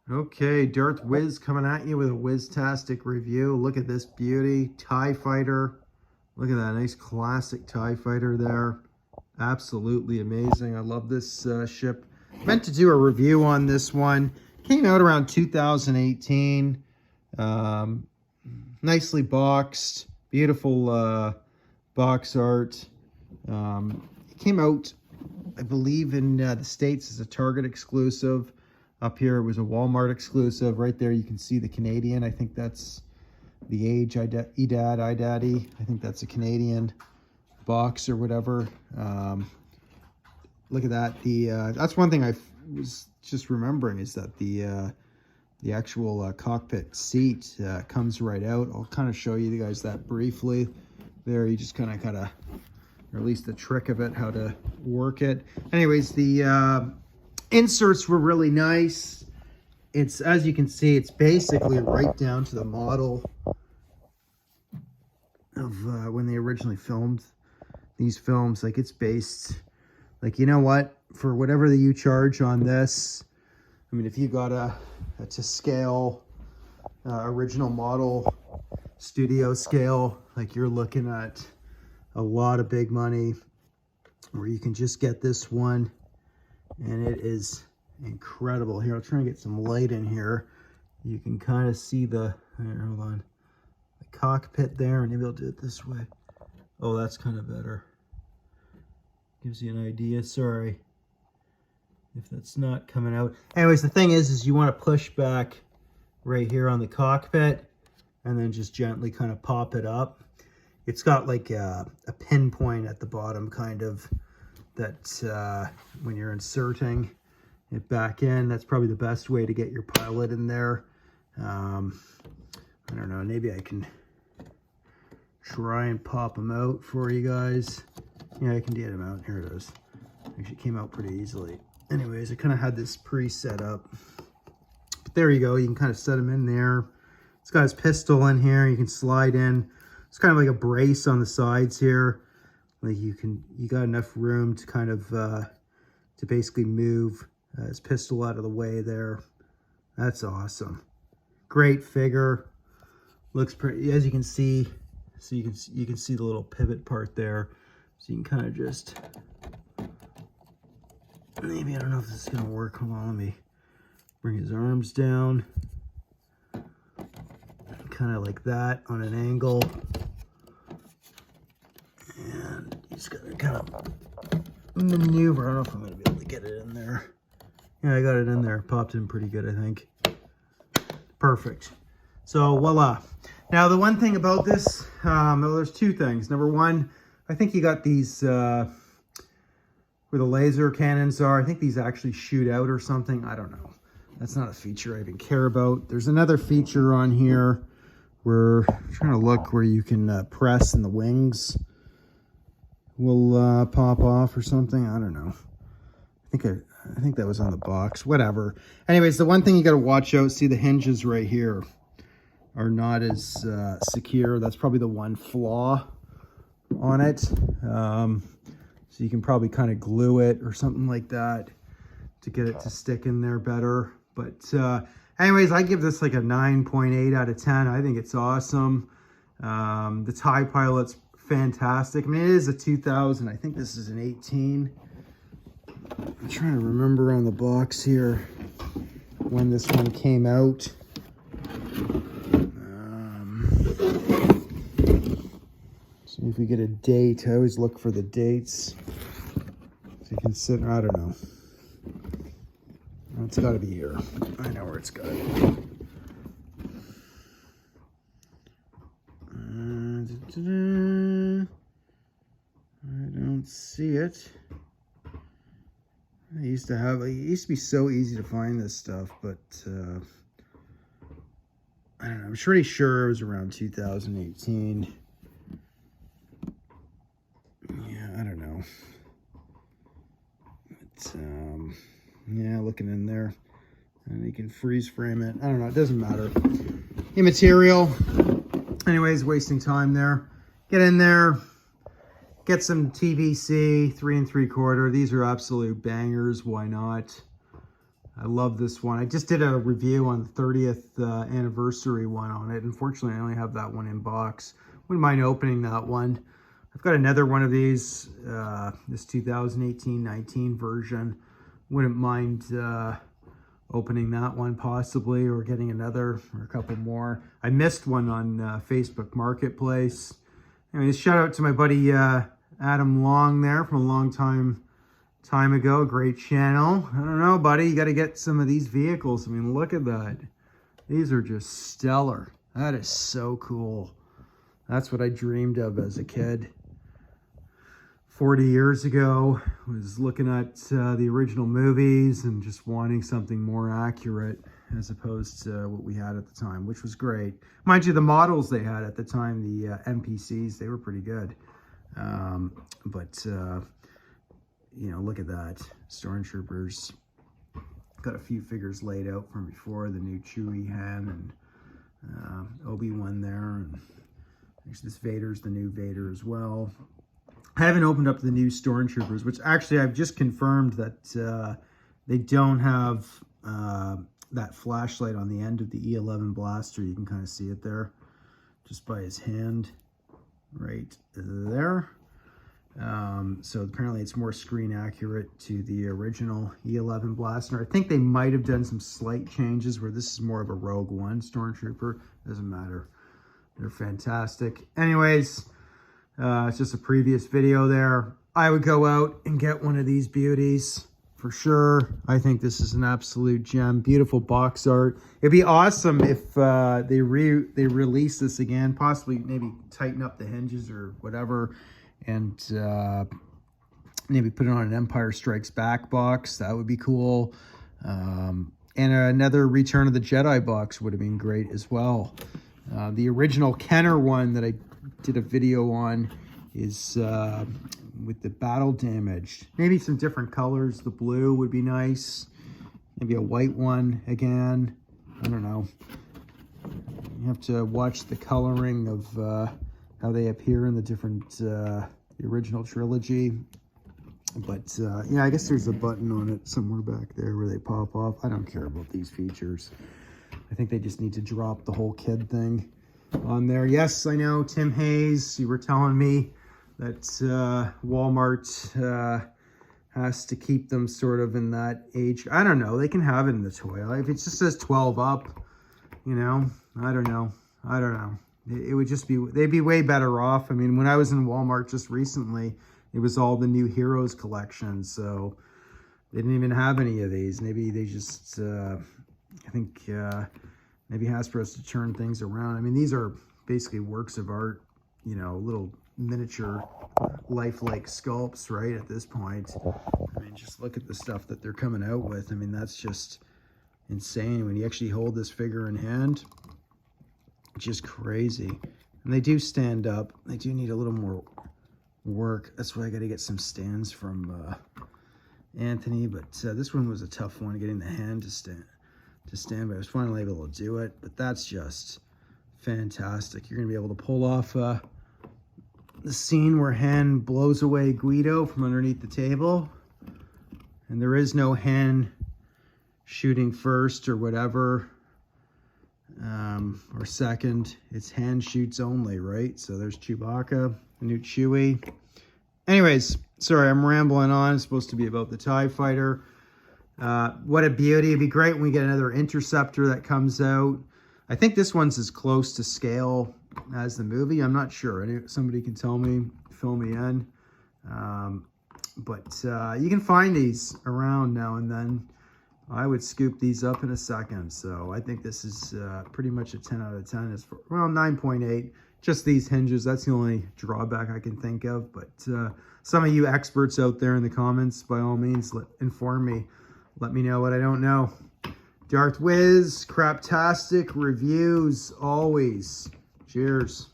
Okay, Darth Wiz coming at you with a Wiz-tastic review. Look at this beauty, TIE Fighter. Look at that nice classic TIE Fighter there. Absolutely amazing. I love this ship. Meant to do a review on this one. Came out around 2018. Nicely boxed. Beautiful box art. It came out, I believe, in the States as a Target exclusive. Up here, it was a Walmart exclusive. Right there, you can see the Canadian. I think that's the age, EDAD, iDaddy. I think that's a Canadian box or whatever. Look at that. That's one thing I was just remembering is that the actual cockpit seat comes right out. I'll kind of show you guys that briefly. There, you just kind of, or at least the trick of it, how to work it. Anyways, the inserts were really nice. It's, as you can see, it's basically right down to the model of when they originally filmed these films. Like, it's based, like, you know what, for whatever that you charge on this, I mean, if you got a to scale original model studio scale, like, you're looking at a lot of big money, or you can just get this one and it is incredible. Here, I'll try and get some light in here. You can kind of see the, here, hold on, the cockpit there, and maybe I'll do it this way. Oh, that's kind of better. Gives you an idea. Sorry if that's not coming out. Anyways, the thing is you want to push back right here on the cockpit and then just gently kind of pop it up. It's got like a pinpoint at the bottom, kind of, that when you're inserting it back in, that's probably the best way to get your pilot in there. I don't know, maybe I can try and pop them out for you guys. Yeah, I can get them out. Here it is. Actually came out pretty easily. Anyways, I kind of had this pre-set up. But there you go. You can kind of set them in there. It's got his pistol in here. You can slide in. It's kind of like a brace on the sides here. Like, you got enough room to kind of to basically move his pistol out of the way there. That's awesome. Great figure. Looks pretty, as you can see. So you can see the little pivot part there. So you can kind of just, maybe, I don't know if this is gonna work. Hold on, let me bring his arms down. Kind of like that on an angle. And he's gonna kind of maneuver. I don't know if I'm gonna be able to get it in there. Yeah, I got it in there. Popped in pretty good, I think. Perfect. So, voila. Now, the one thing about this, well, there's two things. Number one, I think you got these, where the laser cannons are. I think these actually shoot out or something. I don't know. That's not a feature I even care about. There's another feature on here where, I'm trying to look, where you can press and the wings will pop off or something. I don't know. I think that was on the box. Whatever. Anyways, the one thing you got to watch out, see the hinges right here are not as secure. That's probably the one flaw on it. So you can probably kind of glue it or something like that to get it to stick in there better. But anyways, I give this like a 9.8 out of 10. I think it's awesome. The TIE Pilot's fantastic. I mean, it is a 2000. I think this is an 18. I'm trying to remember on the box here when this one came out. See if we get a date. I always look for the dates. So you can sit, I don't know. It's got to be here. I know where it's got to be. I don't see it. It used to be so easy to find this stuff, but I don't know. I'm pretty sure it was around 2018. Yeah, I don't know. But yeah, looking in there, and you can freeze frame it. I don't know. It doesn't matter. Immaterial. Anyways, wasting time there. Get in there. Get some TVC 3 3/4. These are absolute bangers. Why not? I love this one. I just did a review on the 30th anniversary one on it. Unfortunately, I only have that one in box. Wouldn't mind opening that one. I've got another one of these, this 2018-19 version. Wouldn't mind opening that one possibly, or getting another or a couple more. I missed one on Facebook Marketplace. Anyways, shout out to my buddy Adam Long there from a long time ago. Great channel. I don't know, buddy, you got to get some of these vehicles. I mean, look at that. These are just stellar. That is so cool. That's what I dreamed of as a kid. 40 years ago, was looking at the original movies and just wanting something more accurate as opposed to what we had at the time, which was great. Mind you, the models they had at the time, the NPCs, they were pretty good. You know, look at that. Stormtroopers. Got a few figures laid out from before. The new Chewie Han and Obi-Wan there. And this Vader's the new Vader as well. I haven't opened up the new Stormtroopers, which actually I've just confirmed that they don't have that flashlight on the end of the E11 blaster. You can kind of see it there just by his hand right there. So apparently it's more screen accurate to the original E11 blaster. I think they might have done some slight changes where this is more of a Rogue One Stormtrooper. Doesn't matter. They're fantastic. Anyways, it's just a previous video there. I would go out and get one of these beauties for sure. I think this is an absolute gem. Beautiful box art. It'd be awesome if they release this again, possibly maybe tighten up the hinges or whatever, and maybe put it on an Empire Strikes Back box. That would be cool. And another Return of the Jedi box would have been great as well. The original Kenner one that I did a video on is with the battle damaged. Maybe some different colors. The blue would be nice. Maybe a white one again. I don't know. You have to watch the coloring of how they appear in the different, the original trilogy. But yeah, I guess there's a button on it somewhere back there where they pop off. I don't care about these features. I think they just need to drop the whole kid thing on there. Yes, I know, Tim Hayes, you were telling me that Walmart has to keep them sort of in that age. I don't know. They can have it in the toy. If it just says 12 up, you know, I don't know. It would just be, they'd be way better off. I mean, when I was in Walmart just recently, it was all the new Heroes collection. So they didn't even have any of these. Maybe they just, I think maybe Hasbro has to turn things around. I mean, these are basically works of art, you know, little miniature lifelike sculpts, right, at this point. I mean, just look at the stuff that they're coming out with. I mean, that's just insane. When you actually hold this figure in hand, just crazy. And they do stand up. They do need a little more work. That's why I got to get some stands from Anthony. But this one was a tough one, getting the hand to stand. But I was finally able to do it. But that's just fantastic. You're gonna be able to pull off the scene where Han blows away Guido from underneath the table, and there is no Han shooting first or whatever, or second. It's Han shoots only, right? So there's Chewbacca, the new Chewie. Anyways, sorry, I'm rambling on. It's supposed to be about the TIE Fighter. What a beauty. It'd be great when we get another Interceptor that comes out. I think this one's as close to scale as the movie. I'm not sure. Somebody can tell me, fill me in. But you can find these around now and then. I would scoop these up in a second. So I think this is pretty much a 10 out of 10. It's for, well, 9.8. Just these hinges. That's the only drawback I can think of. But some of you experts out there in the comments, by all means, inform me. Let me know what I don't know. Darth Wiz, craptastic reviews always. Cheers.